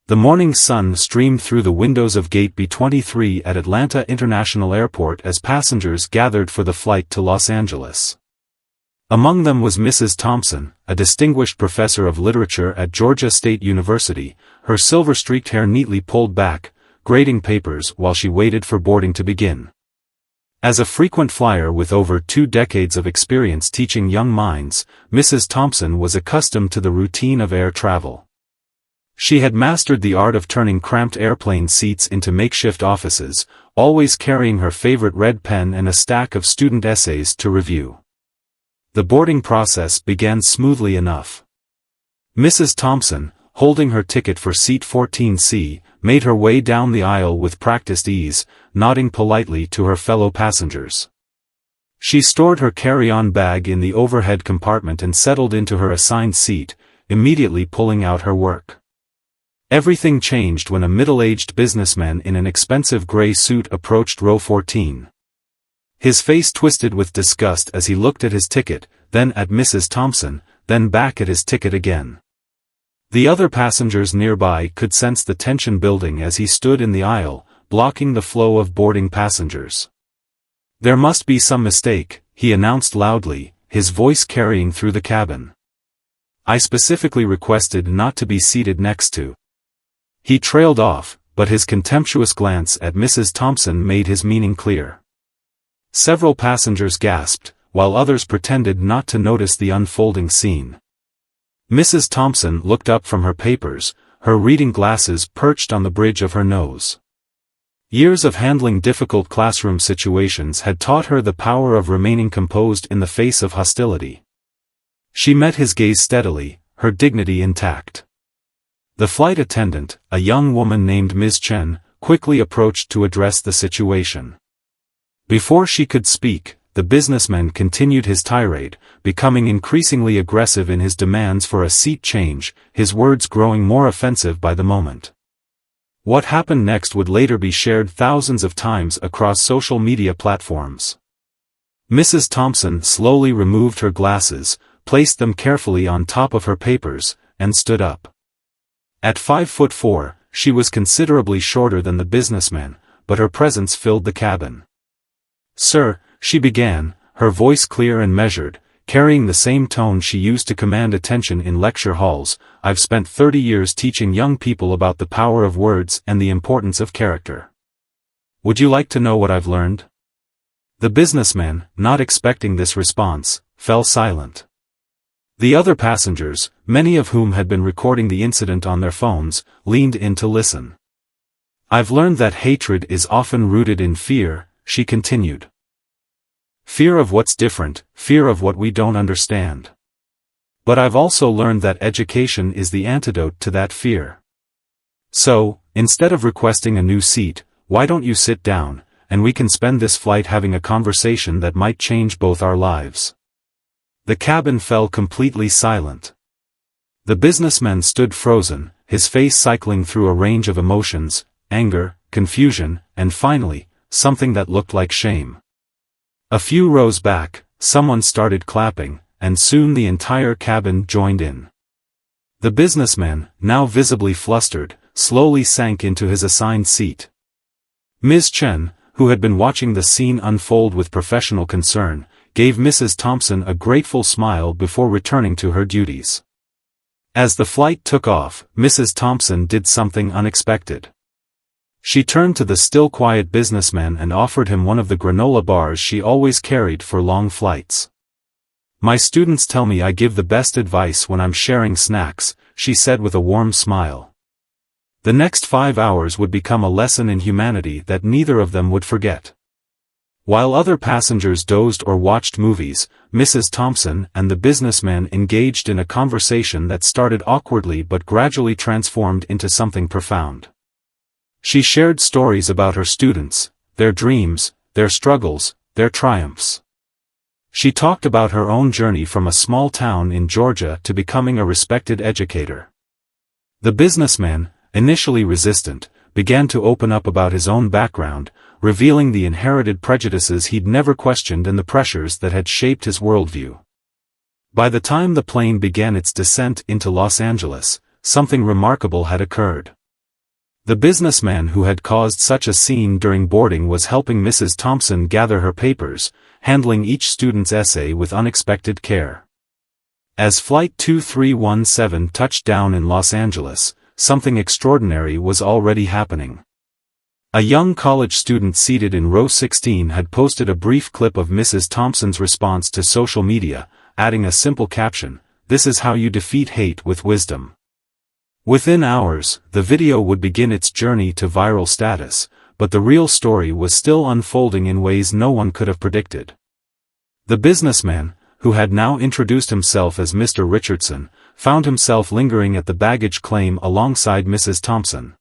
The morning sun streamed through the windows of Gate B-23 at Atlanta International Airport as passengers gathered for the flight to Los Angeles. Among them was Mrs. Thompson, a distinguished professor of literature at Georgia State University, her silver-streaked hair neatly pulled back, grading papers while she waited for boarding to begin. As a frequent flyer with over 2 decades of experience teaching young minds, Mrs. Thompson was accustomed to the routine of air travel. She had mastered the art of turning cramped airplane seats into makeshift offices, always carrying her favorite red pen and a stack of student essays to review. The boarding process began smoothly enough. Mrs. Thompson, holding her ticket for seat 14C, made her way down the aisle with practiced ease, nodding politely to her fellow passengers. She stored her carry-on bag in the overhead compartment and settled into her assigned seat, immediately pulling out her work. Everything changed when a middle-aged businessman in an expensive gray suit approached row 14. His face twisted with disgust as he looked at his ticket, then at Mrs. Thompson, then back at his ticket again. The other passengers nearby could sense the tension building as he stood in the aisle, blocking the flow of boarding passengers. "There must be some mistake," he announced loudly, his voice carrying through the cabin. "I specifically requested not to be seated next to." He trailed off, but his contemptuous glance at Mrs. Thompson made his meaning clear. Several passengers gasped, while others pretended not to notice the unfolding scene. Mrs. Thompson looked up from her papers, her reading glasses perched on the bridge of her nose. Years of handling difficult classroom situations had taught her the power of remaining composed in the face of hostility. She met his gaze steadily, her dignity intact. The flight attendant, a young woman named Ms. Chen, quickly approached to address the situation. Before she could speak, the businessman continued his tirade, becoming increasingly aggressive in his demands for a seat change, his words growing more offensive by the moment. What happened next would later be shared thousands of times across social media platforms. Mrs. Thompson slowly removed her glasses, placed them carefully on top of her papers, and stood up. At 5'4", she was considerably shorter than the businessman, but her presence filled the cabin. "Sir," she began, her voice clear and measured, carrying the same tone she used to command attention in lecture halls, "I've spent 30 years teaching young people about the power of words and the importance of character. Would you like to know what I've learned?" The businessman, not expecting this response, fell silent. The other passengers, many of whom had been recording the incident on their phones, leaned in to listen. "I've learned that hatred is often rooted in fear," she continued. "Fear of what's different, fear of what we don't understand. But I've also learned that education is the antidote to that fear. So, instead of requesting a new seat, why don't you sit down, and we can spend this flight having a conversation that might change both our lives." The cabin fell completely silent. The businessman stood frozen, his face cycling through a range of emotions, anger, confusion, and finally, something that looked like shame. A few rows back, someone started clapping, and soon the entire cabin joined in. The businessman, now visibly flustered, slowly sank into his assigned seat. Ms. Chen, who had been watching the scene unfold with professional concern, gave Mrs. Thompson a grateful smile before returning to her duties. As the flight took off, Mrs. Thompson did something unexpected. She turned to the still quiet businessman and offered him one of the granola bars she always carried for long flights. "My students tell me I give the best advice when I'm sharing snacks," she said with a warm smile. The next 5 hours would become a lesson in humanity that neither of them would forget. While other passengers dozed or watched movies, Mrs. Thompson and the businessman engaged in a conversation that started awkwardly but gradually transformed into something profound. She shared stories about her students, their dreams, their struggles, their triumphs. She talked about her own journey from a small town in Georgia to becoming a respected educator. The businessman, initially resistant, began to open up about his own background, revealing the inherited prejudices he'd never questioned and the pressures that had shaped his worldview. By the time the plane began its descent into Los Angeles, something remarkable had occurred. The businessman who had caused such a scene during boarding was helping Mrs. Thompson gather her papers, handling each student's essay with unexpected care. As Flight 2317 touched down in Los Angeles, something extraordinary was already happening. A young college student seated in row 16 had posted a brief clip of Mrs. Thompson's response to social media, adding a simple caption, "This is how you defeat hate with wisdom." Within hours, the video would begin its journey to viral status, but the real story was still unfolding in ways no one could have predicted. The businessman, who had now introduced himself as Mr. Richardson, found himself lingering at the baggage claim alongside Mrs. Thompson.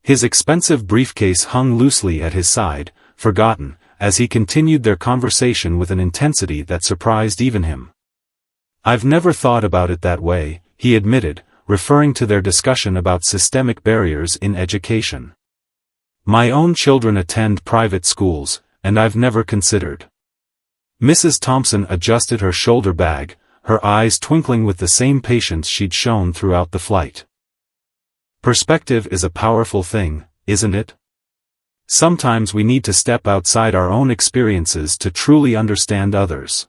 His expensive briefcase hung loosely at his side, forgotten, as he continued their conversation with an intensity that surprised even him. "I've never thought about it that way," he admitted, referring to their discussion about systemic barriers in education. "My own children attend private schools, and I've never considered." Mrs. Thompson adjusted her shoulder bag, her eyes twinkling with the same patience she'd shown throughout the flight. Perspective is a powerful thing, isn't it? Sometimes we need to step outside our own experiences to truly understand others.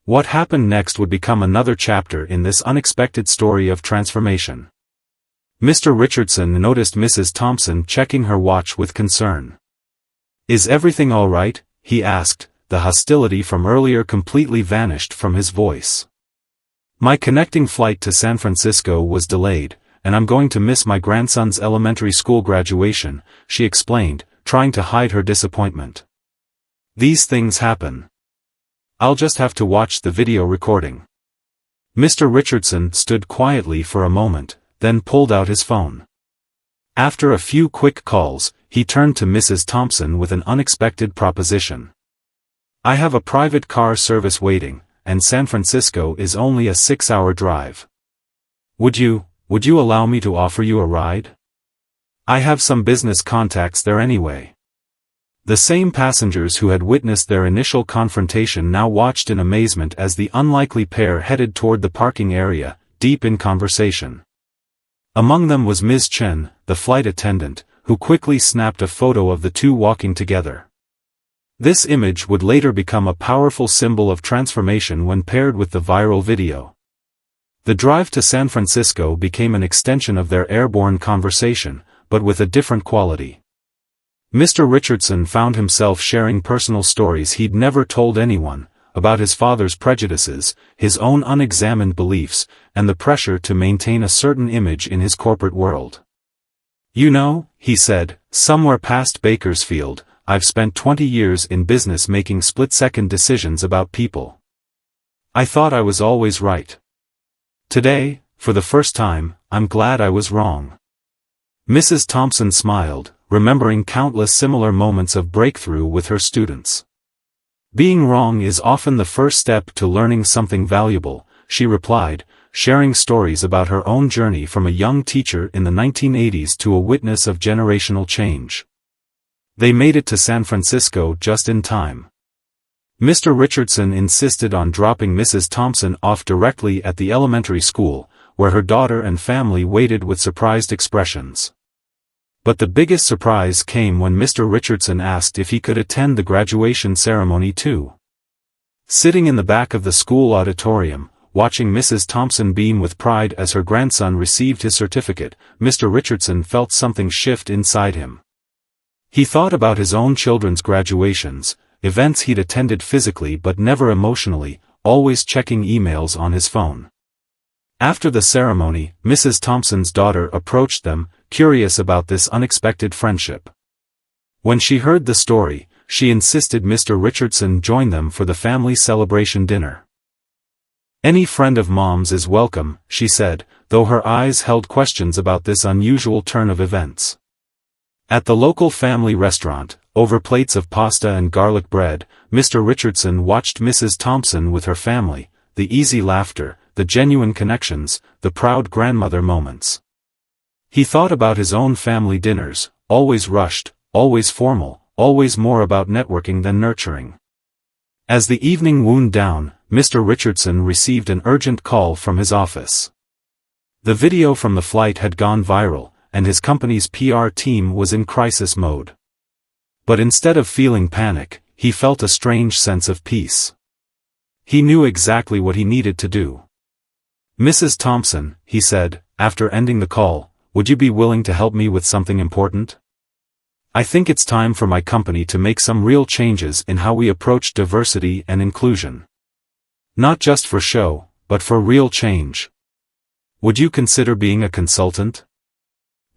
What happened next would become another chapter in this unexpected story of transformation. Mr. Richardson noticed Mrs. Thompson checking her watch with concern. "Is everything all right?" he asked, the hostility from earlier completely vanished from his voice. "My connecting flight to San Francisco was delayed, and I'm going to miss my grandson's elementary school graduation," she explained, trying to hide her disappointment. "These things happen. I'll just have to watch the video recording." Mr. Richardson stood quietly for a moment, then pulled out his phone. After a few quick calls, he turned to Mrs. Thompson with an unexpected proposition. "I have a private car service waiting, and San Francisco is only a 6-hour drive. Would you allow me to offer you a ride? I have some business contacts there anyway." The same passengers who had witnessed their initial confrontation now watched in amazement as the unlikely pair headed toward the parking area, deep in conversation. Among them was Ms. Chen, the flight attendant, who quickly snapped a photo of the two walking together. This image would later become a powerful symbol of transformation when paired with the viral video. The drive to San Francisco became an extension of their airborne conversation, but with a different quality. Mr. Richardson found himself sharing personal stories he'd never told anyone, about his father's prejudices, his own unexamined beliefs, and the pressure to maintain a certain image in his corporate world. "You know," he said, "somewhere past Bakersfield, I've spent 20 years in business making split-second decisions about people. I thought I was always right. Today, for the first time, I'm glad I was wrong." Mrs. Thompson smiled, remembering countless similar moments of breakthrough with her students. "Being wrong is often the first step to learning something valuable," she replied, sharing stories about her own journey from a young teacher in the 1980s to a witness of generational change. They made it to San Francisco just in time. Mr. Richardson insisted on dropping Mrs. Thompson off directly at the elementary school, where her daughter and family waited with surprised expressions. But the biggest surprise came when Mr. Richardson asked if he could attend the graduation ceremony too. Sitting in the back of the school auditorium, watching Mrs. Thompson beam with pride as her grandson received his certificate, Mr. Richardson felt something shift inside him. He thought about his own children's graduations, events he'd attended physically but never emotionally, always checking emails on his phone. After the ceremony, Mrs. Thompson's daughter approached them, curious about this unexpected friendship. When she heard the story, she insisted Mr. Richardson join them for the family celebration dinner. "Any friend of Mom's is welcome," she said, though her eyes held questions about this unusual turn of events. At the local family restaurant, over plates of pasta and garlic bread, Mr. Richardson watched Mrs. Thompson with her family, the easy laughter, the genuine connections, the proud grandmother moments. He thought about his own family dinners, always rushed, always formal, always more about networking than nurturing. As the evening wound down, Mr. Richardson received an urgent call from his office. The video from the flight had gone viral, and his company's PR team was in crisis mode. But instead of feeling panic, he felt a strange sense of peace. He knew exactly what he needed to do. "Mrs. Thompson," he said, after ending the call, "would you be willing to help me with something important? I think it's time for my company to make some real changes in how we approach diversity and inclusion. Not just for show, but for real change. Would you consider being a consultant?"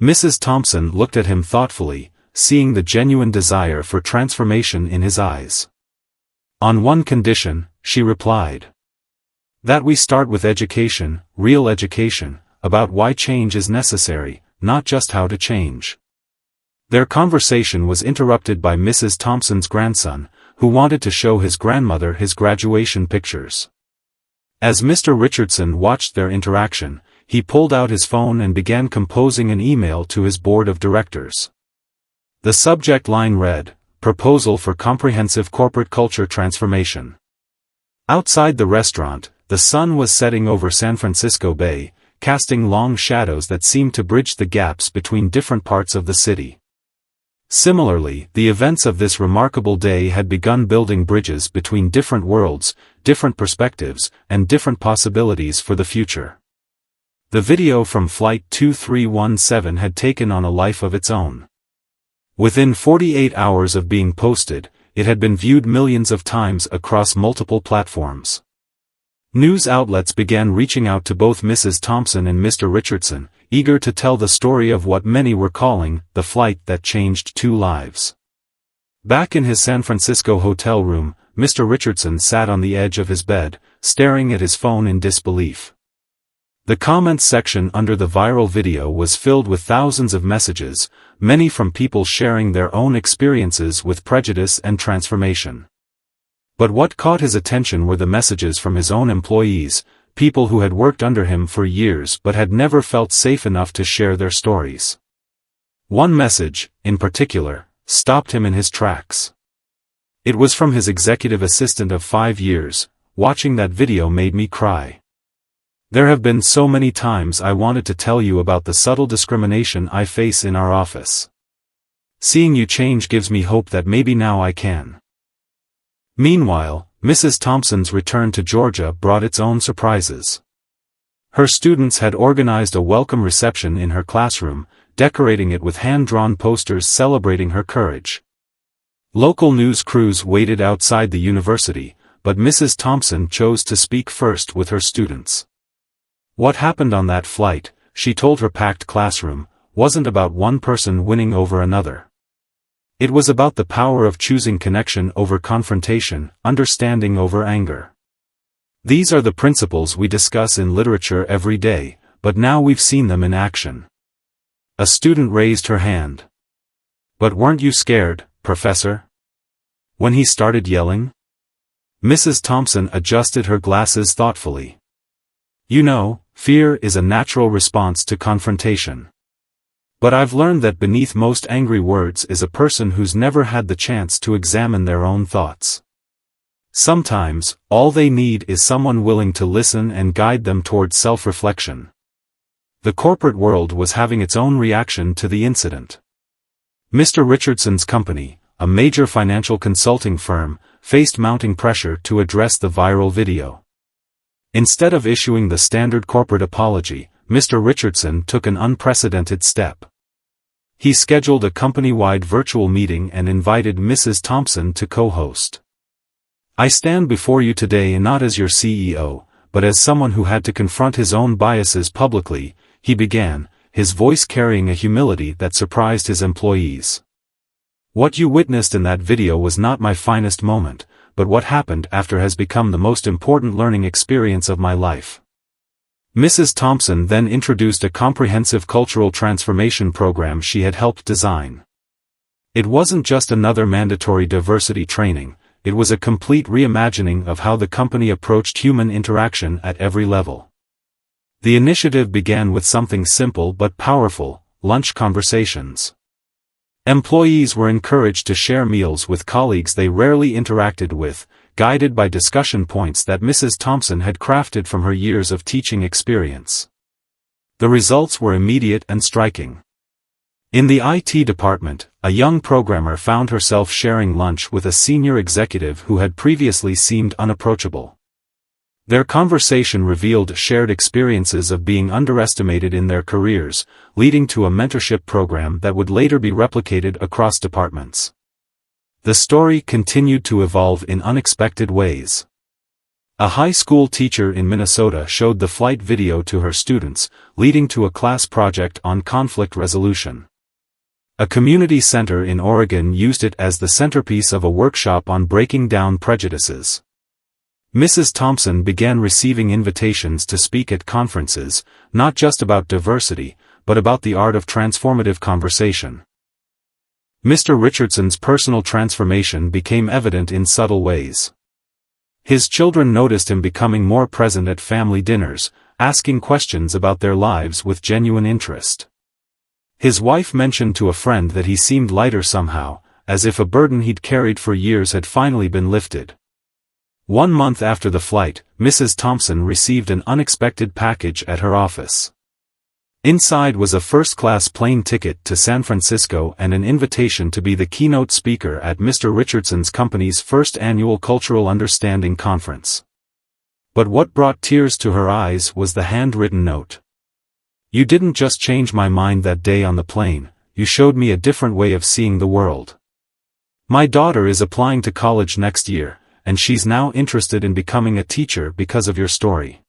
Mrs. Thompson looked at him thoughtfully, seeing the genuine desire for transformation in his eyes. "On one condition," she replied. "That we start with education, real education, about why change is necessary, not just how to change." Their conversation was interrupted by Mrs. Thompson's grandson, who wanted to show his grandmother his graduation pictures. As Mr. Richardson watched their interaction, he pulled out his phone and began composing an email to his board of directors. The subject line read, "Proposal for Comprehensive Corporate Culture Transformation." Outside the restaurant, the sun was setting over San Francisco Bay, casting long shadows that seemed to bridge the gaps between different parts of the city. Similarly, the events of this remarkable day had begun building bridges between different worlds, different perspectives, and different possibilities for the future. The video from Flight 2317 had taken on a life of its own. Within 48 hours of being posted, it had been viewed millions of times across multiple platforms. News outlets began reaching out to both Mrs. Thompson and Mr. Richardson, eager to tell the story of what many were calling the flight that changed two lives. Back in his San Francisco hotel room, Mr. Richardson sat on the edge of his bed, staring at his phone in disbelief. The comments section under the viral video was filled with thousands of messages, many from people sharing their own experiences with prejudice and transformation. But what caught his attention were the messages from his own employees, people who had worked under him for years but had never felt safe enough to share their stories. One message, in particular, stopped him in his tracks. It was from his executive assistant of 5 years. "Watching that video made me cry. There have been so many times I wanted to tell you about the subtle discrimination I face in our office. Seeing you change gives me hope that maybe now I can." Meanwhile, Mrs. Thompson's return to Georgia brought its own surprises. Her students had organized a welcome reception in her classroom, decorating it with hand-drawn posters celebrating her courage. Local news crews waited outside the university, but Mrs. Thompson chose to speak first with her students. What happened on that flight, she told her packed classroom, wasn't about one person winning over another. It was about the power of choosing connection over confrontation, understanding over anger. These are the principles we discuss in literature every day, but now we've seen them in action. A student raised her hand. "But weren't you scared, Professor? When he started yelling?" Mrs. Thompson adjusted her glasses thoughtfully. "You know, fear is a natural response to confrontation. But I've learned that beneath most angry words is a person who's never had the chance to examine their own thoughts. Sometimes, all they need is someone willing to listen and guide them towards self-reflection." The corporate world was having its own reaction to the incident. Mr. Richardson's company, a major financial consulting firm, faced mounting pressure to address the viral video. Instead of issuing the standard corporate apology, Mr. Richardson took an unprecedented step. He scheduled a company-wide virtual meeting and invited Mrs. Thompson to co-host. "I stand before you today not as your CEO, but as someone who had to confront his own biases publicly," he began, his voice carrying a humility that surprised his employees. "What you witnessed in that video was not my finest moment, but what happened after has become the most important learning experience of my life." Mrs. Thompson then introduced a comprehensive cultural transformation program she had helped design. It wasn't just another mandatory diversity training, it was a complete reimagining of how the company approached human interaction at every level. The initiative began with something simple but powerful: lunch conversations. Employees were encouraged to share meals with colleagues they rarely interacted with, guided by discussion points that Mrs. Thompson had crafted from her years of teaching experience. The results were immediate and striking. In the IT department, a young programmer found herself sharing lunch with a senior executive who had previously seemed unapproachable. Their conversation revealed shared experiences of being underestimated in their careers, leading to a mentorship program that would later be replicated across departments. The story continued to evolve in unexpected ways. A high school teacher in Minnesota showed the flight video to her students, leading to a class project on conflict resolution. A community center in Oregon used it as the centerpiece of a workshop on breaking down prejudices. Mrs. Thompson began receiving invitations to speak at conferences, not just about diversity, but about the art of transformative conversation. Mr. Richardson's personal transformation became evident in subtle ways. His children noticed him becoming more present at family dinners, asking questions about their lives with genuine interest. His wife mentioned to a friend that he seemed lighter somehow, as if a burden he'd carried for years had finally been lifted. 1 month after the flight, Mrs. Thompson received an unexpected package at her office. Inside was a first-class plane ticket to San Francisco and an invitation to be the keynote speaker at Mr. Richardson's company's first annual Cultural Understanding Conference. But what brought tears to her eyes was the handwritten note. "You didn't just change my mind that day on the plane, you showed me a different way of seeing the world. My daughter is applying to college next year, and she's now interested in becoming a teacher because of your story.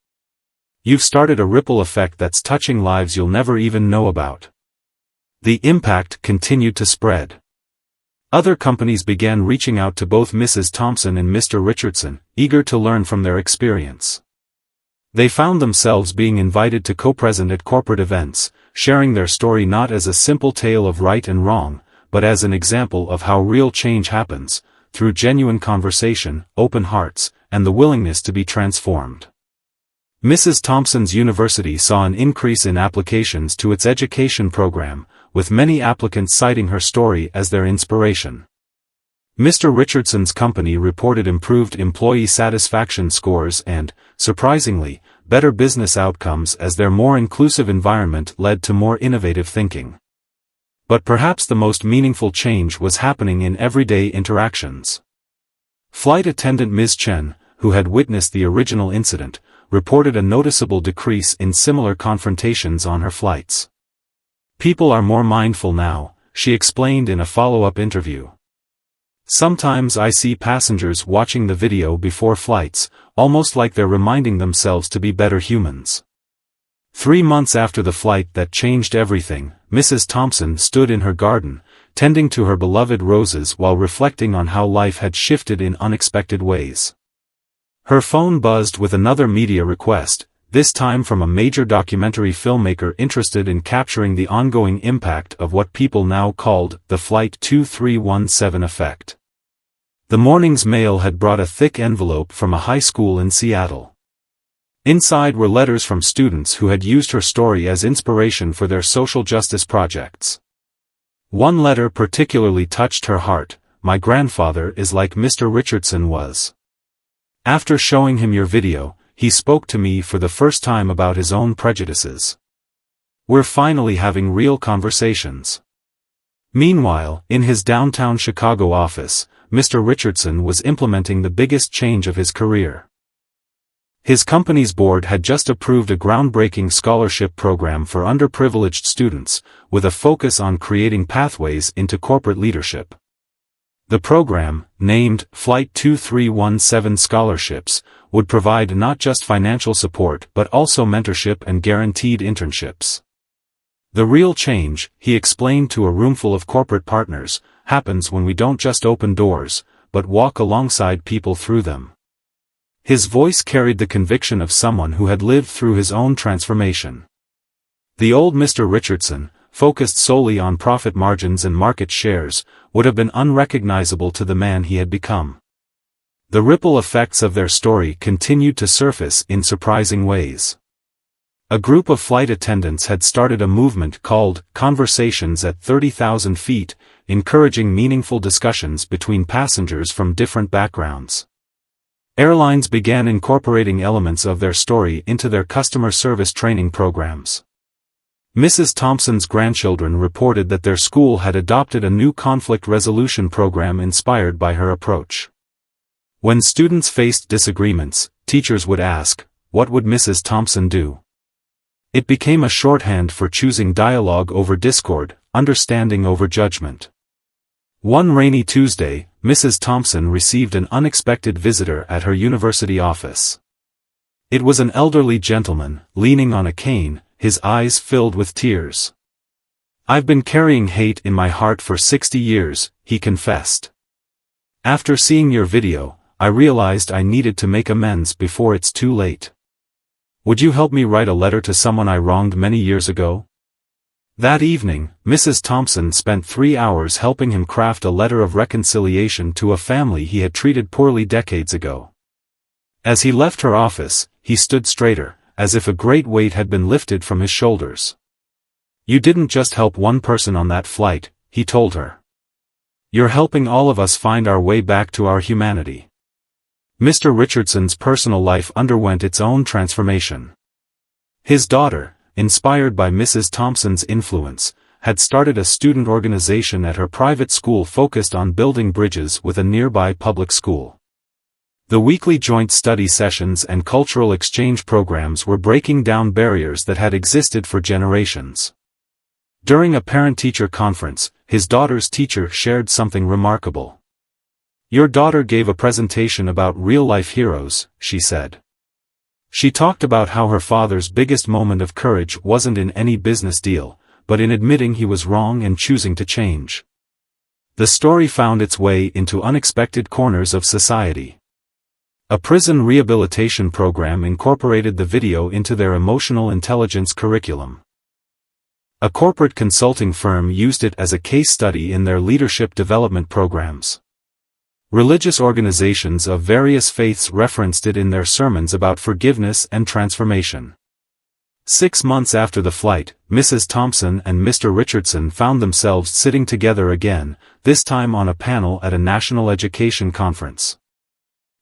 You've started a ripple effect that's touching lives you'll never even know about." The impact continued to spread. Other companies began reaching out to both Mrs. Thompson and Mr. Richardson, eager to learn from their experience. They found themselves being invited to co-present at corporate events, sharing their story not as a simple tale of right and wrong, but as an example of how real change happens, through genuine conversation, open hearts, and the willingness to be transformed. Mrs. Thompson's university saw an increase in applications to its education program, with many applicants citing her story as their inspiration. Mr. Richardson's company reported improved employee satisfaction scores and, surprisingly, better business outcomes as their more inclusive environment led to more innovative thinking. But perhaps the most meaningful change was happening in everyday interactions. Flight attendant Ms. Chen, who had witnessed the original incident, reported a noticeable decrease in similar confrontations on her flights. "People are more mindful now," she explained in a follow-up interview. "Sometimes I see passengers watching the video before flights, almost like they're reminding themselves to be better humans." 3 months after the flight that changed everything, Mrs. Thompson stood in her garden, tending to her beloved roses while reflecting on how life had shifted in unexpected ways. Her phone buzzed with another media request, this time from a major documentary filmmaker interested in capturing the ongoing impact of what people now called the Flight 2317 effect. The morning's mail had brought a thick envelope from a high school in Seattle. Inside were letters from students who had used her story as inspiration for their social justice projects. One letter particularly touched her heart: "My grandfather is like Mr. Richardson was. After showing him your video, he spoke to me for the first time about his own prejudices. We're finally having real conversations." Meanwhile, in his downtown Chicago office, Mr. Richardson was implementing the biggest change of his career. His company's board had just approved a groundbreaking scholarship program for underprivileged students, with a focus on creating pathways into corporate leadership. The program, named Flight 2317 Scholarships, would provide not just financial support but also mentorship and guaranteed internships. "The real change," he explained to a roomful of corporate partners, "happens when we don't just open doors, but walk alongside people through them." His voice carried the conviction of someone who had lived through his own transformation. The old Mr. Richardson, focused solely on profit margins and market shares, would have been unrecognizable to the man he had become. The ripple effects of their story continued to surface in surprising ways. A group of flight attendants had started a movement called Conversations at 30,000 Feet, encouraging meaningful discussions between passengers from different backgrounds. Airlines began incorporating elements of their story into their customer service training programs. Mrs. Thompson's grandchildren reported that their school had adopted a new conflict resolution program inspired by her approach. When students faced disagreements, teachers would ask, "What would Mrs. Thompson do?" It became a shorthand for choosing dialogue over discord, understanding over judgment. One rainy Tuesday, Mrs. Thompson received an unexpected visitor at her university office. It was an elderly gentleman, leaning on a cane, his eyes filled with tears. "I've been carrying hate in my heart for 60 years, he confessed. "After seeing your video, I realized I needed to make amends before it's too late. Would you help me write a letter to someone I wronged many years ago?" That evening, Mrs. Thompson spent 3 hours helping him craft a letter of reconciliation to a family he had treated poorly decades ago. As he left her office, he stood straighter, as if a great weight had been lifted from his shoulders. "You didn't just help one person on that flight," he told her. "You're helping all of us find our way back to our humanity." Mr. Richardson's personal life underwent its own transformation. His daughter, inspired by Mrs. Thompson's influence, had started a student organization at her private school focused on building bridges with a nearby public school. The weekly joint study sessions and cultural exchange programs were breaking down barriers that had existed for generations. During a parent-teacher conference, his daughter's teacher shared something remarkable. "Your daughter gave a presentation about real-life heroes," she said. She talked about how her father's biggest moment of courage wasn't in any business deal, but in admitting he was wrong and choosing to change. The story found its way into unexpected corners of society. A prison rehabilitation program incorporated the video into their emotional intelligence curriculum. A corporate consulting firm used it as a case study in their leadership development programs. Religious organizations of various faiths referenced it in their sermons about forgiveness and transformation. 6 months after the flight, Mrs. Thompson and Mr. Richardson found themselves sitting together again, this time on a panel at a national education conference.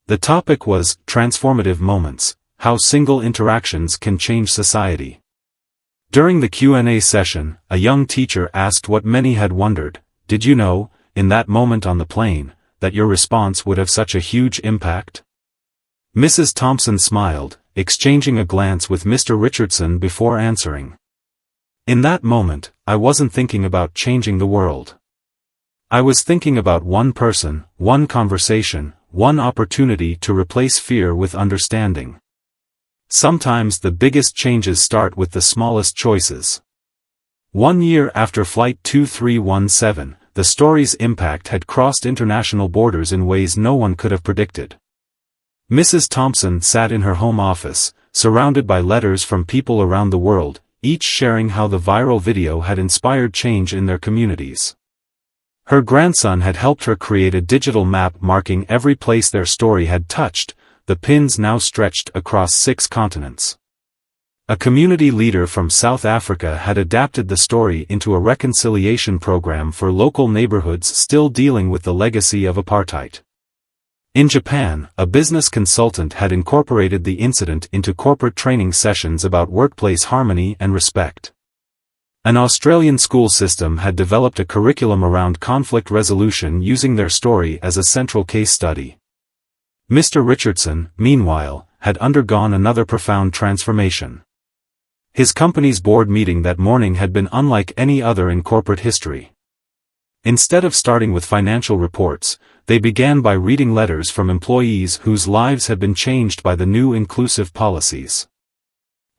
The topic was Transformative Moments, How Single Interactions Can Change Society. During the Q&A session, a young teacher asked what many had wondered, "Did you know, in that moment on the plane, that your response would have such a huge impact?" Mrs. Thompson smiled, exchanging a glance with Mr. Richardson before answering. "In that moment, I wasn't thinking about changing the world. I was thinking about one person, one conversation, one opportunity to replace fear with understanding. Sometimes the biggest changes start with the smallest choices." 1 year after Flight 2317, the story's impact had crossed international borders in ways no one could have predicted. Mrs. Thompson sat in her home office, surrounded by letters from people around the world, each sharing how the viral video had inspired change in their communities. Her grandson had helped her create a digital map marking every place their story had touched, the pins now stretched across 6 continents. A community leader from South Africa had adapted the story into a reconciliation program for local neighborhoods still dealing with the legacy of apartheid. In Japan, a business consultant had incorporated the incident into corporate training sessions about workplace harmony and respect. An Australian school system had developed a curriculum around conflict resolution using their story as a central case study. Mr. Richardson, meanwhile, had undergone another profound transformation. His company's board meeting that morning had been unlike any other in corporate history. Instead of starting with financial reports, they began by reading letters from employees whose lives had been changed by the new inclusive policies.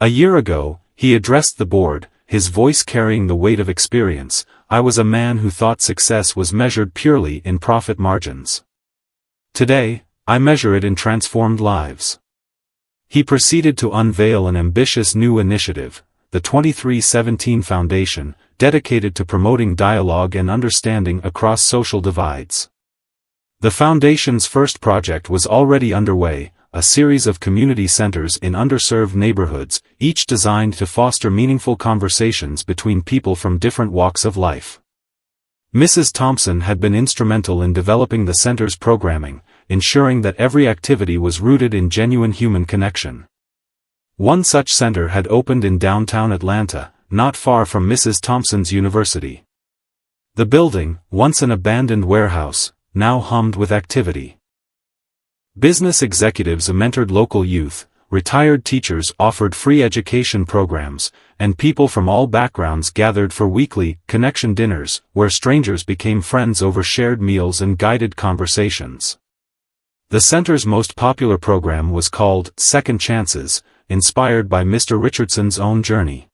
A year ago, he addressed the board, his voice carrying the weight of experience. "I was a man who thought success was measured purely in profit margins. Today, I measure it in transformed lives." He proceeded to unveil an ambitious new initiative, the 2317 Foundation, dedicated to promoting dialogue and understanding across social divides. The Foundation's first project was already underway, a series of community centers in underserved neighborhoods, each designed to foster meaningful conversations between people from different walks of life. Mrs. Thompson had been instrumental in developing the center's programming, ensuring that every activity was rooted in genuine human connection. One such center had opened in downtown Atlanta, not far from Mrs. Thompson's university. The building, once an abandoned warehouse, now hummed with activity. Business executives mentored local youth, retired teachers offered free education programs, and people from all backgrounds gathered for weekly connection dinners, where strangers became friends over shared meals and guided conversations. The center's most popular program was called Second Chances, inspired by Mr. Richardson's own journey.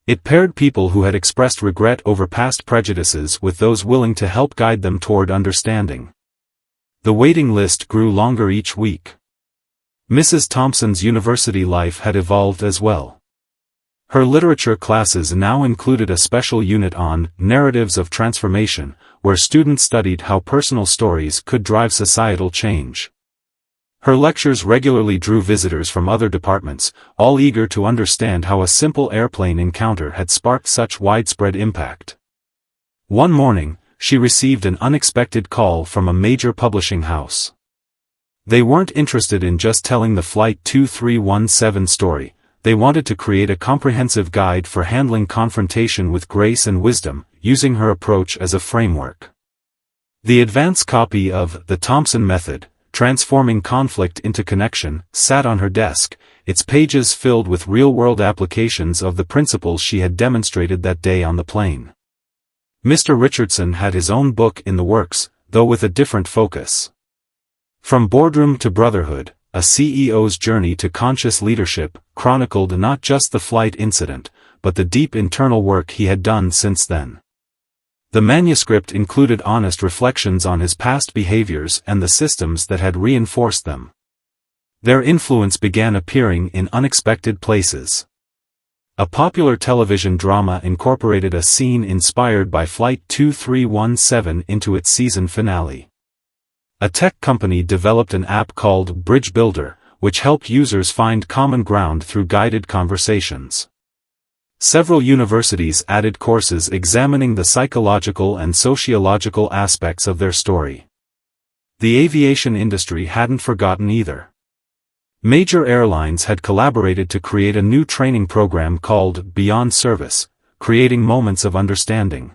It paired people who had expressed regret over past prejudices with those willing to help guide them toward understanding. The waiting list grew longer each week. Mrs. Thompson's university life had evolved as well. Her literature classes now included a special unit on narratives of transformation, where students studied how personal stories could drive societal change. Her lectures regularly drew visitors from other departments, all eager to understand how a simple airplane encounter had sparked such widespread impact. One morning, she received an unexpected call from a major publishing house. They weren't interested in just telling the Flight 2317 story, they wanted to create a comprehensive guide for handling confrontation with grace and wisdom, using her approach as a framework. The advance copy of The Thompson Method, Transforming Conflict into Connection, sat on her desk, its pages filled with real-world applications of the principles she had demonstrated that day on the plane. Mr. Richardson had his own book in the works, though with a different focus. From Boardroom to Brotherhood, a CEO's journey to conscious leadership, chronicled not just the flight incident, but the deep internal work he had done since then. The manuscript included honest reflections on his past behaviors and the systems that had reinforced them. Their influence began appearing in unexpected places. A popular television drama incorporated a scene inspired by Flight 2317 into its season finale. A tech company developed an app called Bridge Builder, which helped users find common ground through guided conversations. Several universities added courses examining the psychological and sociological aspects of their story. The aviation industry hadn't forgotten either. Major airlines had collaborated to create a new training program called Beyond Service, creating moments of understanding.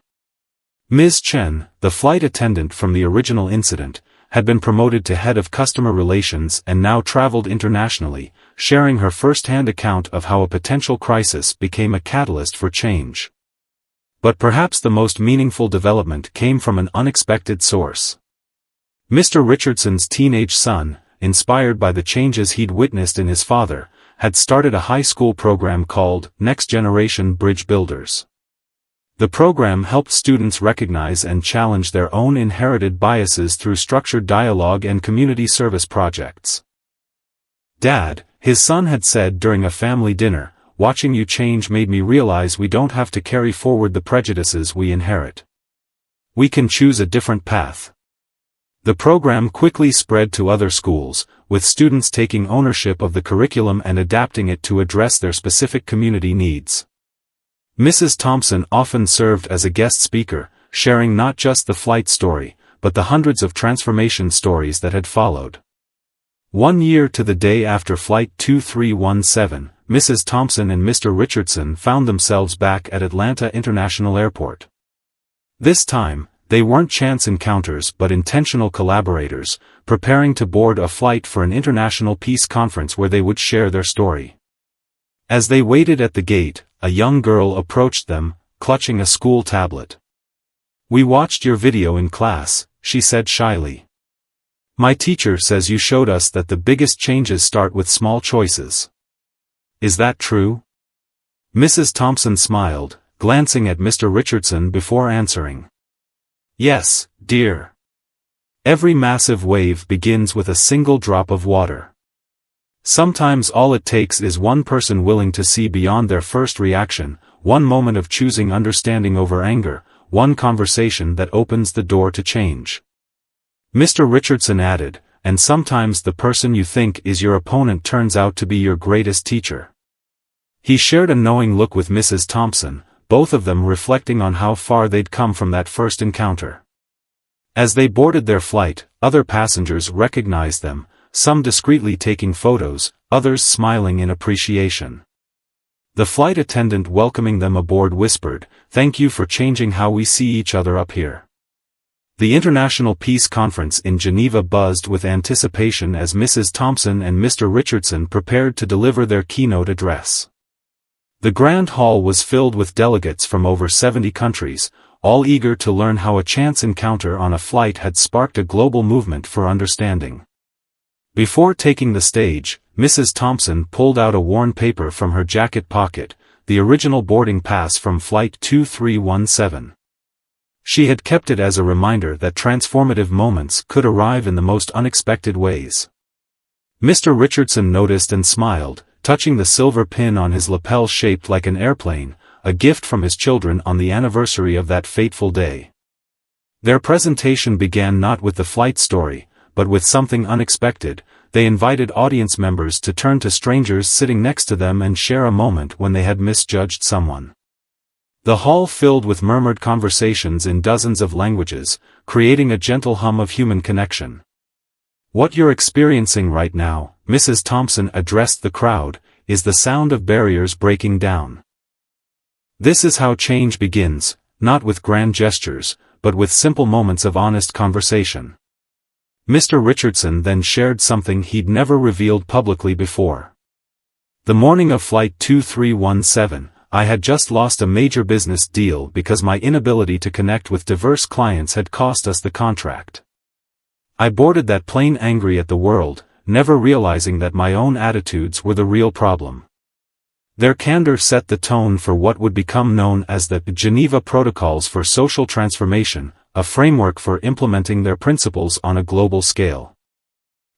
Ms. Chen, the flight attendant from the original incident, had been promoted to head of customer relations and now traveled internationally, sharing her first-hand account of how a potential crisis became a catalyst for change. But perhaps the most meaningful development came from an unexpected source. Mr. Richardson's teenage son, inspired by the changes he'd witnessed in his father, had started a high school program called Next Generation Bridge Builders. The program helped students recognize and challenge their own inherited biases through structured dialogue and community service projects. "Dad," his son had said during a family dinner, "watching you change made me realize we don't have to carry forward the prejudices we inherit. We can choose a different path." The program quickly spread to other schools, with students taking ownership of the curriculum and adapting it to address their specific community needs. Mrs. Thompson often served as a guest speaker, sharing not just the flight story, but the hundreds of transformation stories that had followed. 1 year to the day after Flight 2317, Mrs. Thompson and Mr. Richardson found themselves back at Atlanta International Airport. This time, they weren't chance encounters but intentional collaborators, preparing to board a flight for an international peace conference where they would share their story. As they waited at the gate, a young girl approached them, clutching a school tablet. "We watched your video in class," she said shyly. "My teacher says you showed us that the biggest changes start with small choices. Is that true?" Mrs. Thompson smiled, glancing at Mr. Richardson before answering. "Yes, dear. Every massive wave begins with a single drop of water. Sometimes all it takes is one person willing to see beyond their first reaction, one moment of choosing understanding over anger, one conversation that opens the door to change." Mr. Richardson added, "And sometimes the person you think is your opponent turns out to be your greatest teacher." He shared a knowing look with Mrs. Thompson, both of them reflecting on how far they'd come from that first encounter. As they boarded their flight, other passengers recognized them, some discreetly taking photos, others smiling in appreciation. The flight attendant welcoming them aboard whispered, "Thank you for changing how we see each other up here." The International Peace Conference in Geneva buzzed with anticipation as Mrs. Thompson and Mr. Richardson prepared to deliver their keynote address. The Grand Hall was filled with delegates from over 70 countries, all eager to learn how a chance encounter on a flight had sparked a global movement for understanding. Before taking the stage, Mrs. Thompson pulled out a worn paper from her jacket pocket, the original boarding pass from Flight 2317. She had kept it as a reminder that transformative moments could arrive in the most unexpected ways. Mr. Richardson noticed and smiled, touching the silver pin on his lapel shaped like an airplane, a gift from his children on the anniversary of that fateful day. Their presentation began not with the flight story, but with something unexpected. They invited audience members to turn to strangers sitting next to them and share a moment when they had misjudged someone. The hall filled with murmured conversations in dozens of languages, creating a gentle hum of human connection. "What you're experiencing right now," Mrs. Thompson addressed the crowd, "is the sound of barriers breaking down. This is how change begins, not with grand gestures, but with simple moments of honest conversation." Mr. Richardson then shared something he'd never revealed publicly before. "The morning of Flight 2317, I had just lost a major business deal because my inability to connect with diverse clients had cost us the contract. I boarded that plane angry at the world, never realizing that my own attitudes were the real problem." Their candor set the tone for what would become known as the Geneva Protocols for Social Transformation, a framework for implementing their principles on a global scale.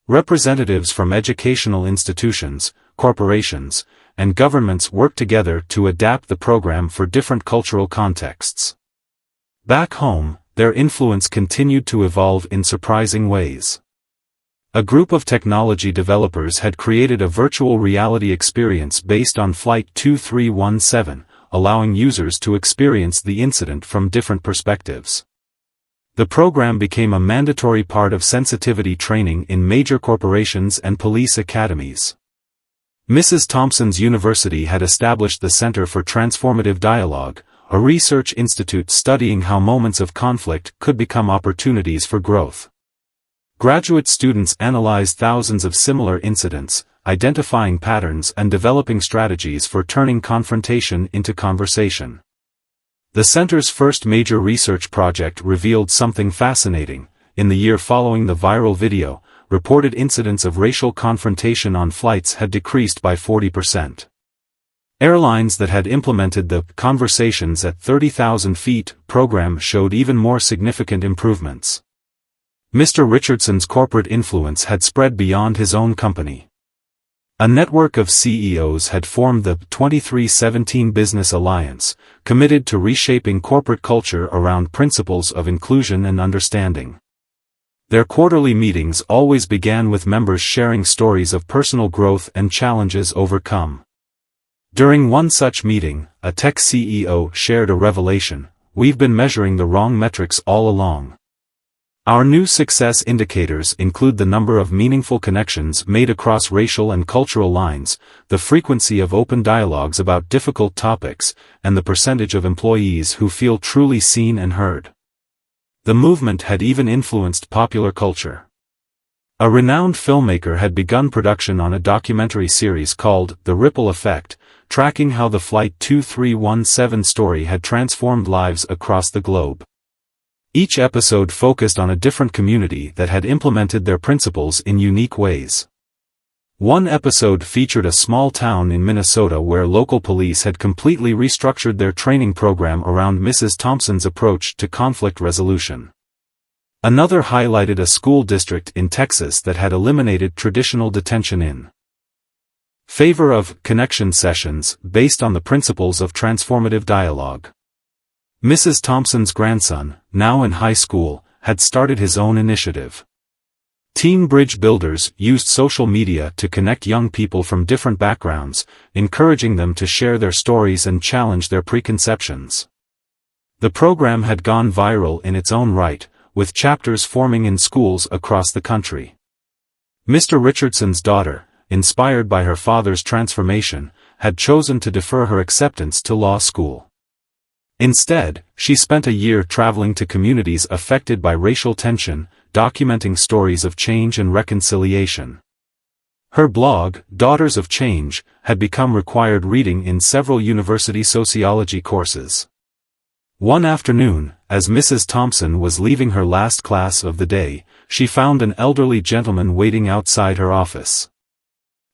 Representatives from educational institutions, corporations, and governments work together to adapt the program for different cultural contexts. Back home, their influence continued to evolve in surprising ways. A group of technology developers had created a virtual reality experience based on Flight 2317, allowing users to experience the incident from different perspectives. The program became a mandatory part of sensitivity training in major corporations and police academies. Mrs. Thompson's university had established the Center for Transformative Dialogue, a research institute studying how moments of conflict could become opportunities for growth. Graduate students analyzed thousands of similar incidents, identifying patterns and developing strategies for turning confrontation into conversation. The center's first major research project revealed something fascinating. In the year following the viral video, reported incidents of racial confrontation on flights had decreased by 40%. Airlines that had implemented the Conversations at 30,000 Feet program showed even more significant improvements. Mr. Richardson's corporate influence had spread beyond his own company. A network of CEOs had formed the 2317 Business Alliance, committed to reshaping corporate culture around principles of inclusion and understanding. Their quarterly meetings always began with members sharing stories of personal growth and challenges overcome. During one such meeting, a tech CEO shared a revelation: "We've been measuring the wrong metrics all along. Our new success indicators include the number of meaningful connections made across racial and cultural lines, the frequency of open dialogues about difficult topics, and the percentage of employees who feel truly seen and heard." The movement had even influenced popular culture. A renowned filmmaker had begun production on a documentary series called The Ripple Effect, tracking how the Flight 2317 story had transformed lives across the globe. Each episode focused on a different community that had implemented their principles in unique ways. One episode featured a small town in Minnesota where local police had completely restructured their training program around Mrs. Thompson's approach to conflict resolution. Another highlighted a school district in Texas that had eliminated traditional detention in favor of connection sessions based on the principles of transformative dialogue. Mrs. Thompson's grandson, now in high school, had started his own initiative. Teen Bridge Builders used social media to connect young people from different backgrounds, encouraging them to share their stories and challenge their preconceptions. The program had gone viral in its own right, with chapters forming in schools across the country. Mr. Richardson's daughter, inspired by her father's transformation, had chosen to defer her acceptance to law school. Instead, she spent a year traveling to communities affected by racial tension, documenting stories of change and reconciliation. Her blog, Daughters of Change, had become required reading in several university sociology courses. One afternoon, as Mrs. Thompson was leaving her last class of the day, she found an elderly gentleman waiting outside her office.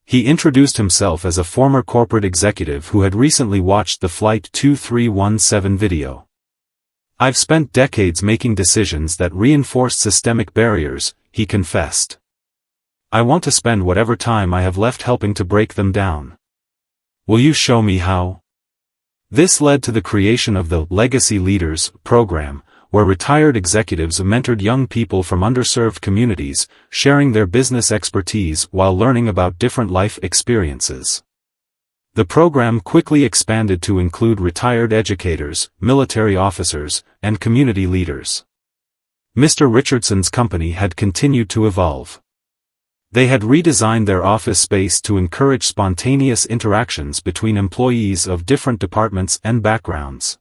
He introduced himself as a former corporate executive who had recently watched the Flight 2317 video. "I've spent decades making decisions that reinforced systemic barriers," he confessed. "I want to spend whatever time I have left helping to break them down. Will you show me how?" This led to the creation of the Legacy Leaders program, where retired executives mentored young people from underserved communities, sharing their business expertise while learning about different life experiences. The program quickly expanded to include retired educators, military officers, and community leaders. Mr. Richardson's company had continued to evolve. They had redesigned their office space to encourage spontaneous interactions between employees of different departments and backgrounds.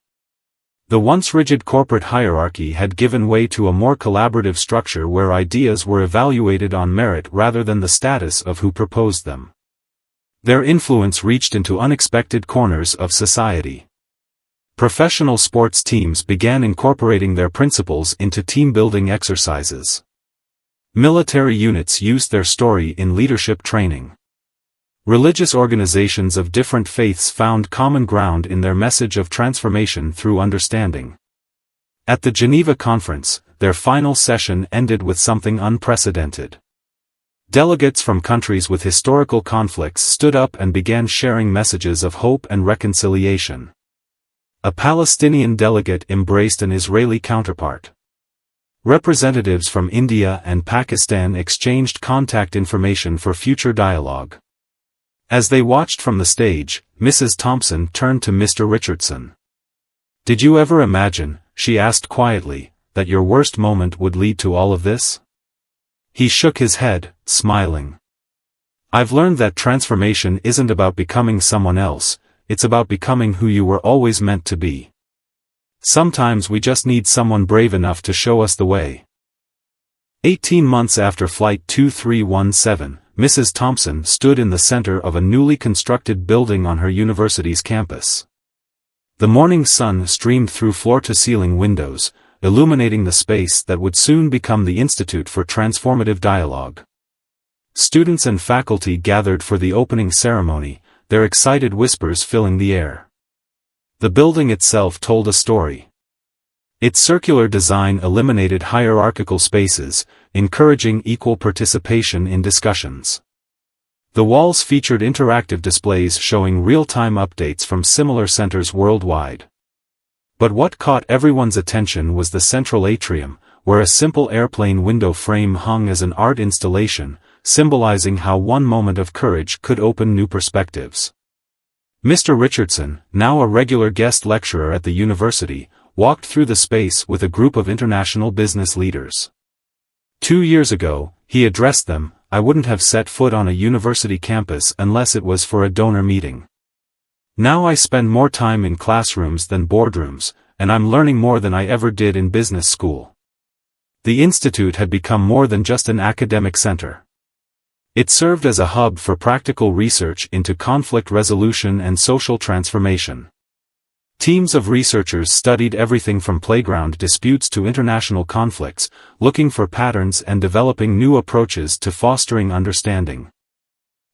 The once rigid corporate hierarchy had given way to a more collaborative structure where ideas were evaluated on merit rather than the status of who proposed them. Their influence reached into unexpected corners of society. Professional sports teams began incorporating their principles into team-building exercises. Military units used their story in leadership training. Religious organizations of different faiths found common ground in their message of transformation through understanding. At the Geneva Conference, their final session ended with something unprecedented. Delegates from countries with historical conflicts stood up and began sharing messages of hope and reconciliation. A Palestinian delegate embraced an Israeli counterpart. Representatives from India and Pakistan exchanged contact information for future dialogue. As they watched from the stage, Mrs. Thompson turned to Mr. Richardson. "Did you ever imagine," she asked quietly, "that your worst moment would lead to all of this?" He shook his head, smiling. "I've learned that transformation isn't about becoming someone else, it's about becoming who you were always meant to be. Sometimes we just need someone brave enough to show us the way." 18 months after Flight 2317, Mrs. Thompson stood in the center of a newly constructed building on her university's campus. The morning sun streamed through floor-to-ceiling windows, illuminating the space that would soon become the Institute for Transformative Dialogue. Students and faculty gathered for the opening ceremony, their excited whispers filling the air. The building itself told a story. Its circular design eliminated hierarchical spaces, encouraging equal participation in discussions. The walls featured interactive displays showing real-time updates from similar centers worldwide. But what caught everyone's attention was the central atrium, where a simple airplane window frame hung as an art installation, symbolizing how one moment of courage could open new perspectives. Mr. Richardson, now a regular guest lecturer at the university, walked through the space with a group of international business leaders. 2 years ago, he addressed them, "I wouldn't have set foot on a university campus unless it was for a donor meeting. Now I spend more time in classrooms than boardrooms, and I'm learning more than I ever did in business school." The institute had become more than just an academic center. It served as a hub for practical research into conflict resolution and social transformation. Teams of researchers studied everything from playground disputes to international conflicts, looking for patterns and developing new approaches to fostering understanding.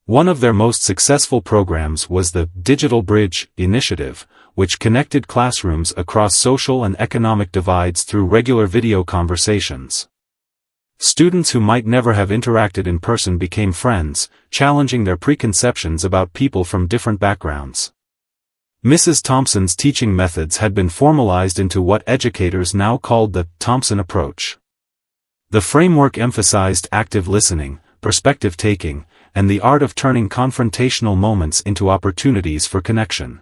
One of their most successful programs was the Digital Bridge Initiative, which connected classrooms across social and economic divides through regular video conversations. Students who might never have interacted in person became friends, challenging their preconceptions about people from different backgrounds. Mrs. Thompson's teaching methods had been formalized into what educators now called the Thompson approach. The framework emphasized active listening, perspective-taking, and the art of turning confrontational moments into opportunities for connection.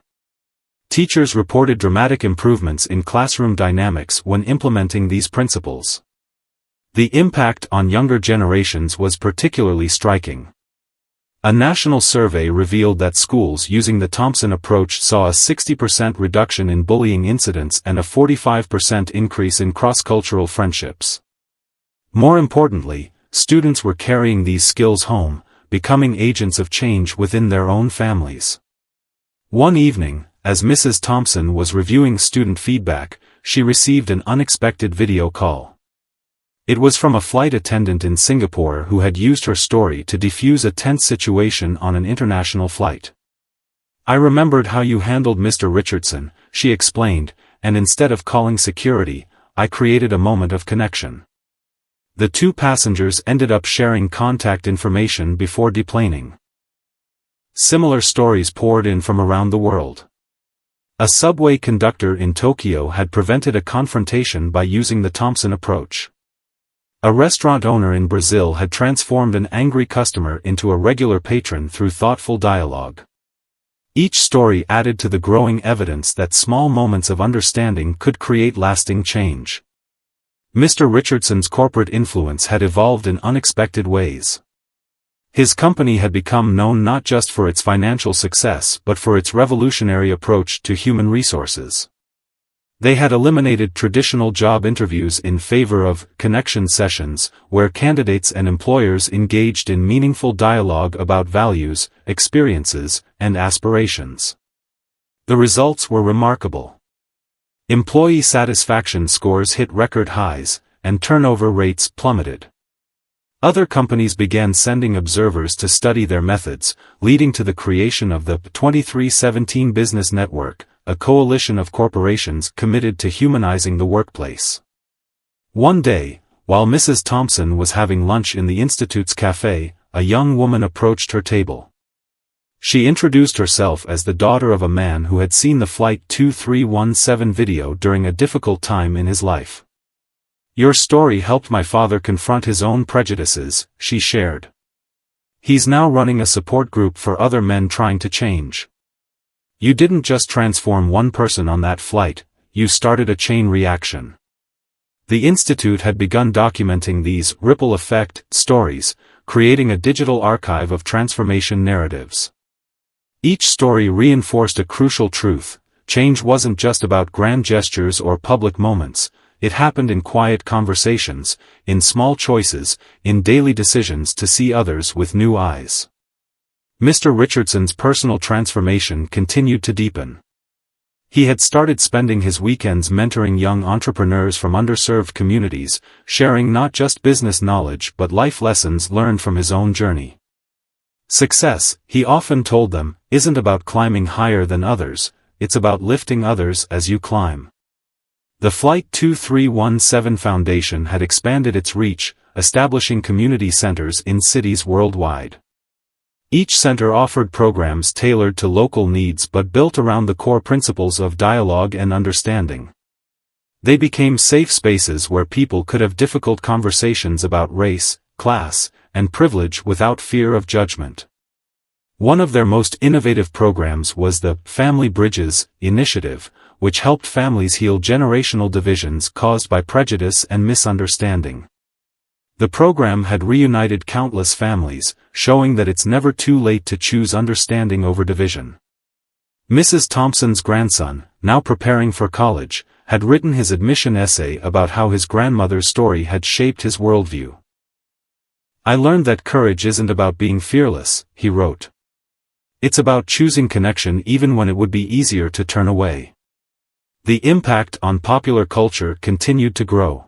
Teachers reported dramatic improvements in classroom dynamics when implementing these principles. The impact on younger generations was particularly striking. A national survey revealed that schools using the Thompson approach saw a 60% reduction in bullying incidents and a 45% increase in cross-cultural friendships. More importantly, students were carrying these skills home, becoming agents of change within their own families. One evening, as Mrs. Thompson was reviewing student feedback, she received an unexpected video call. It was from a flight attendant in Singapore who had used her story to defuse a tense situation on an international flight. "I remembered how you handled Mr. Richardson," she explained, "and instead of calling security, I created a moment of connection." The two passengers ended up sharing contact information before deplaning. Similar stories poured in from around the world. A subway conductor in Tokyo had prevented a confrontation by using the Thompson approach. A restaurant owner in Brazil had transformed an angry customer into a regular patron through thoughtful dialogue. Each story added to the growing evidence that small moments of understanding could create lasting change. Mr. Richardson's corporate influence had evolved in unexpected ways. His company had become known not just for its financial success but for its revolutionary approach to human resources. They had eliminated traditional job interviews in favor of connection sessions, where candidates and employers engaged in meaningful dialogue about values, experiences, and aspirations. The results were remarkable. Employee satisfaction scores hit record highs, and turnover rates plummeted. Other companies began sending observers to study their methods, leading to the creation of the 2317 Business Network, a coalition of corporations committed to humanizing the workplace. One day, while Mrs. Thompson was having lunch in the Institute's cafe, a young woman approached her table. She introduced herself as the daughter of a man who had seen the Flight 2317 video during a difficult time in his life. "Your story helped my father confront his own prejudices," she shared. "He's now running a support group for other men trying to change. You didn't just transform one person on that flight, you started a chain reaction." The Institute had begun documenting these ripple effect stories, creating a digital archive of transformation narratives. Each story reinforced a crucial truth: change wasn't just about grand gestures or public moments, it happened in quiet conversations, in small choices, in daily decisions to see others with new eyes. Mr. Richardson's personal transformation continued to deepen. He had started spending his weekends mentoring young entrepreneurs from underserved communities, sharing not just business knowledge but life lessons learned from his own journey. Success, he often told them, isn't about climbing higher than others, it's about lifting others as you climb. The Flight 2317 Foundation had expanded its reach, establishing community centers in cities worldwide. Each center offered programs tailored to local needs but built around the core principles of dialogue and understanding. They became safe spaces where people could have difficult conversations about race, class, and privilege without fear of judgment. One of their most innovative programs was the Family Bridges initiative, which helped families heal generational divisions caused by prejudice and misunderstanding. The program had reunited countless families, showing that it's never too late to choose understanding over division. Mrs. Thompson's grandson, now preparing for college, had written his admission essay about how his grandmother's story had shaped his worldview. "I learned that courage isn't about being fearless," he wrote. "It's about choosing connection even when it would be easier to turn away." The impact on popular culture continued to grow.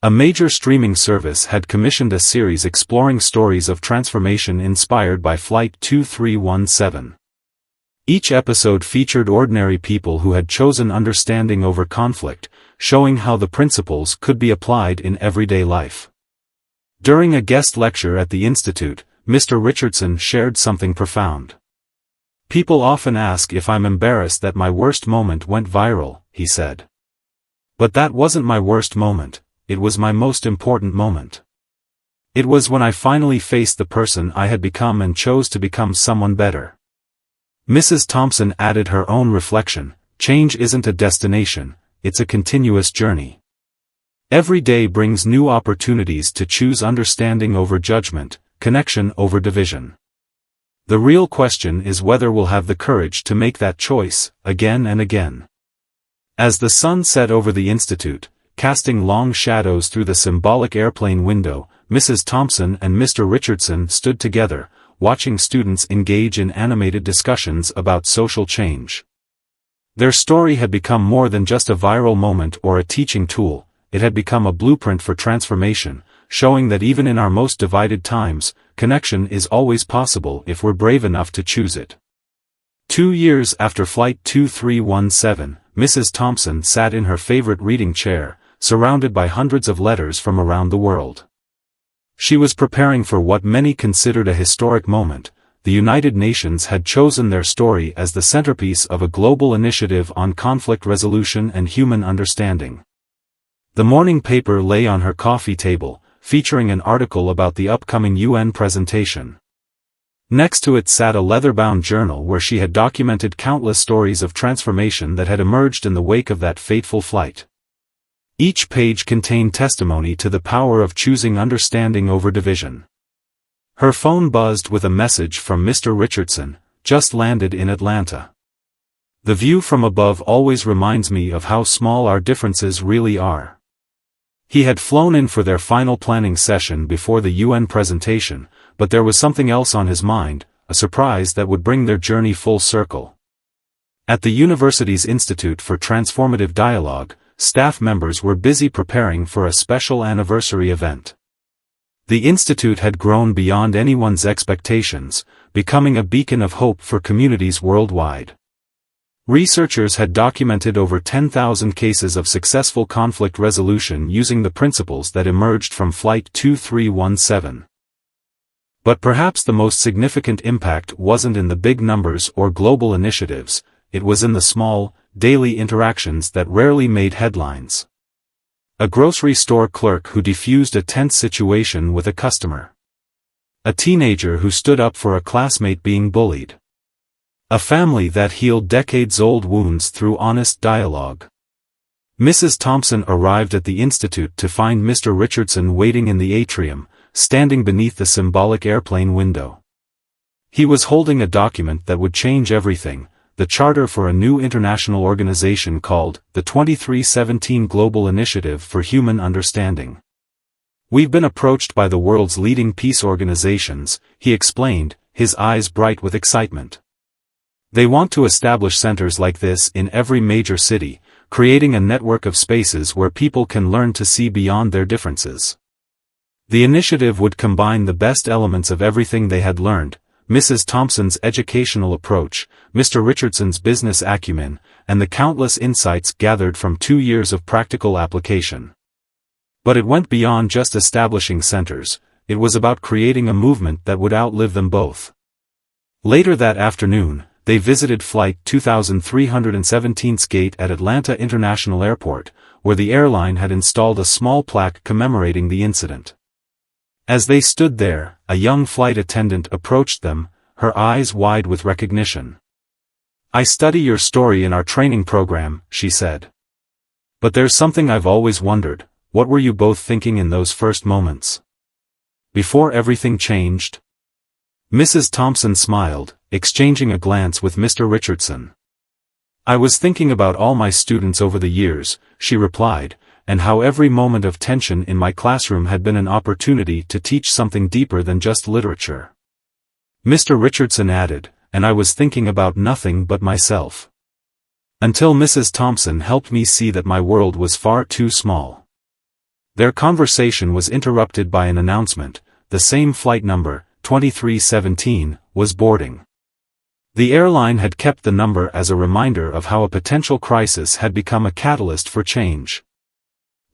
A major streaming service had commissioned a series exploring stories of transformation inspired by Flight 2317. Each episode featured ordinary people who had chosen understanding over conflict, showing how the principles could be applied in everyday life. During a guest lecture at the Institute, Mr. Richardson shared something profound. "People often ask if I'm embarrassed that my worst moment went viral," he said. "But that wasn't my worst moment. It was my most important moment. It was when I finally faced the person I had become and chose to become someone better." Mrs. Thompson added her own reflection: "Change isn't a destination, it's a continuous journey. Every day brings new opportunities to choose understanding over judgment, connection over division." The real question is whether we'll have the courage to make that choice, again and again. As the sun set over the Institute, casting long shadows through the symbolic airplane window, Mrs. Thompson and Mr. Richardson stood together, watching students engage in animated discussions about social change. Their story had become more than just a viral moment or a teaching tool, it had become a blueprint for transformation, showing that even in our most divided times, connection is always possible if we're brave enough to choose it. 2 years after Flight 2317, Mrs. Thompson sat in her favorite reading chair, surrounded by hundreds of letters from around the world. She was preparing for what many considered a historic moment. The United Nations had chosen their story as the centerpiece of a global initiative on conflict resolution and human understanding. The morning paper lay on her coffee table, featuring an article about the upcoming UN presentation. Next to it sat a leather-bound journal where she had documented countless stories of transformation that had emerged in the wake of that fateful flight. Each page contained testimony to the power of choosing understanding over division. Her phone buzzed with a message from Mr. Richardson, just landed in Atlanta. The view from above always reminds me of how small our differences really are. He had flown in for their final planning session before the UN presentation, but there was something else on his mind, a surprise that would bring their journey full circle. At the university's Institute for Transformative Dialogue, staff members were busy preparing for a special anniversary event. The Institute had grown beyond anyone's expectations, becoming a beacon of hope for communities worldwide. Researchers had documented over 10,000 cases of successful conflict resolution using the principles that emerged from Flight 2317. But perhaps the most significant impact wasn't in the big numbers or global initiatives, it was in the small, daily interactions that rarely made headlines. A grocery store clerk who defused a tense situation with a customer. A teenager who stood up for a classmate being bullied. A family that healed decades-old wounds through honest dialogue. Mrs. Thompson arrived at the Institute to find Mr. Richardson waiting in the atrium, standing beneath the symbolic airplane window. He was holding a document that would change everything, the charter for a new international organization called the 2317 Global Initiative for Human Understanding. "We've been approached by the world's leading peace organizations," he explained, his eyes bright with excitement. "They want to establish centers like this in every major city, creating a network of spaces where people can learn to see beyond their differences." The initiative would combine the best elements of everything they had learned, Mrs. Thompson's educational approach, Mr. Richardson's business acumen, and the countless insights gathered from 2 years of practical application. But it went beyond just establishing centers, it was about creating a movement that would outlive them both. Later that afternoon, they visited Flight 2317's gate at Atlanta International Airport, where the airline had installed a small plaque commemorating the incident. As they stood there, a young flight attendant approached them, her eyes wide with recognition. "I study your story in our training program," she said. "But there's something I've always wondered, what were you both thinking in those first moments? Before everything changed?" Mrs. Thompson smiled, exchanging a glance with Mr. Richardson. "I was thinking about all my students over the years," she replied, "and how every moment of tension in my classroom had been an opportunity to teach something deeper than just literature." Mr. Richardson added, "And I was thinking about nothing but myself. Until Mrs. Thompson helped me see that my world was far too small." Their conversation was interrupted by an announcement: the same flight number, 2317, was boarding. The airline had kept the number as a reminder of how a potential crisis had become a catalyst for change.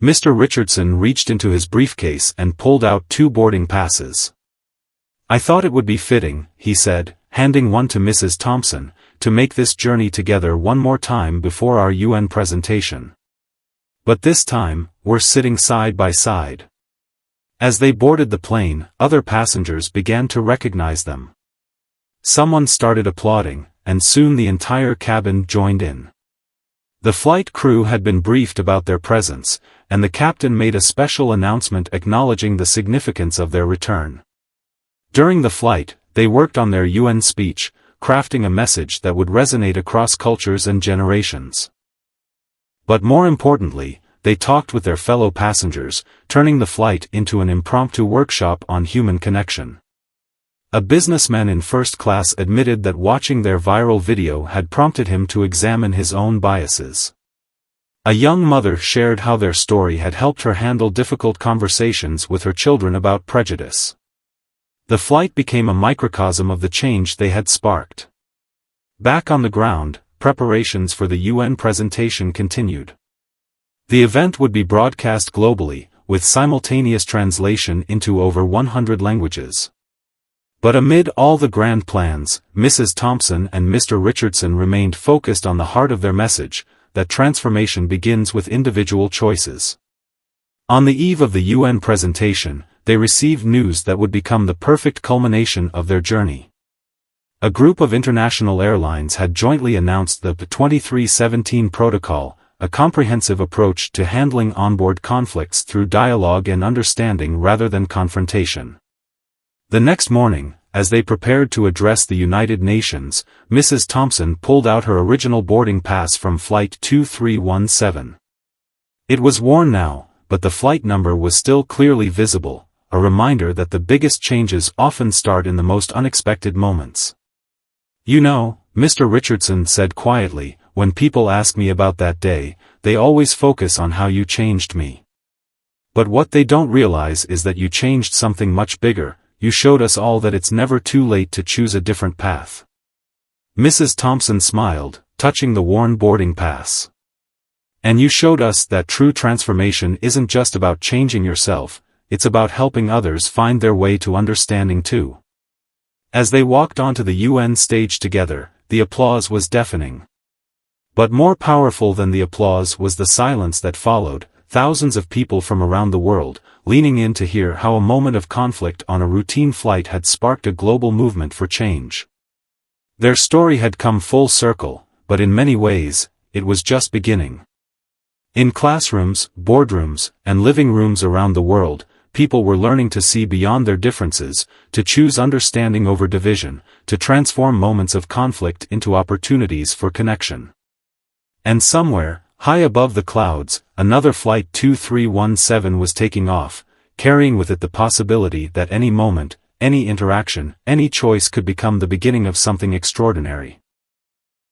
Mr. Richardson reached into his briefcase and pulled out 2 boarding passes. "I thought it would be fitting," he said, handing one to Mrs. Thompson, "to make this journey together one more time before our UN presentation. But this time, we're sitting side by side." As they boarded the plane, other passengers began to recognize them. Someone started applauding, and soon the entire cabin joined in. The flight crew had been briefed about their presence, and the captain made a special announcement acknowledging the significance of their return. During the flight, they worked on their UN speech, crafting a message that would resonate across cultures and generations. But more importantly, they talked with their fellow passengers, turning the flight into an impromptu workshop on human connection. A businessman in first class admitted that watching their viral video had prompted him to examine his own biases. A young mother shared how their story had helped her handle difficult conversations with her children about prejudice. The flight became a microcosm of the change they had sparked. Back on the ground, preparations for the UN presentation continued. The event would be broadcast globally, with simultaneous translation into over 100 languages. But amid all the grand plans, Mrs. Thompson and Mr. Richardson remained focused on the heart of their message, that transformation begins with individual choices. On the eve of the UN presentation, they received news that would become the perfect culmination of their journey. A group of international airlines had jointly announced the 2317 Protocol, a comprehensive approach to handling onboard conflicts through dialogue and understanding rather than confrontation. The next morning, as they prepared to address the United Nations, Mrs. Thompson pulled out her original boarding pass from Flight 2317. It was worn now, but the flight number was still clearly visible, a reminder that the biggest changes often start in the most unexpected moments. "You know," Mr. Richardson said quietly, "when people ask me about that day, they always focus on how you changed me. But what they don't realize is that you changed something much bigger. You showed us all that it's never too late to choose a different path." Mrs. Thompson smiled, touching the worn boarding pass. "And you showed us that true transformation isn't just about changing yourself, it's about helping others find their way to understanding too." As they walked onto the UN stage together, the applause was deafening. But more powerful than the applause was the silence that followed, thousands of people from around the world, leaning in to hear how a moment of conflict on a routine flight had sparked a global movement for change. Their story had come full circle, but in many ways, it was just beginning. In classrooms, boardrooms, and living rooms around the world, people were learning to see beyond their differences, to choose understanding over division, to transform moments of conflict into opportunities for connection. And somewhere, high above the clouds, another Flight 2317 was taking off, carrying with it the possibility that any moment, any interaction, any choice could become the beginning of something extraordinary.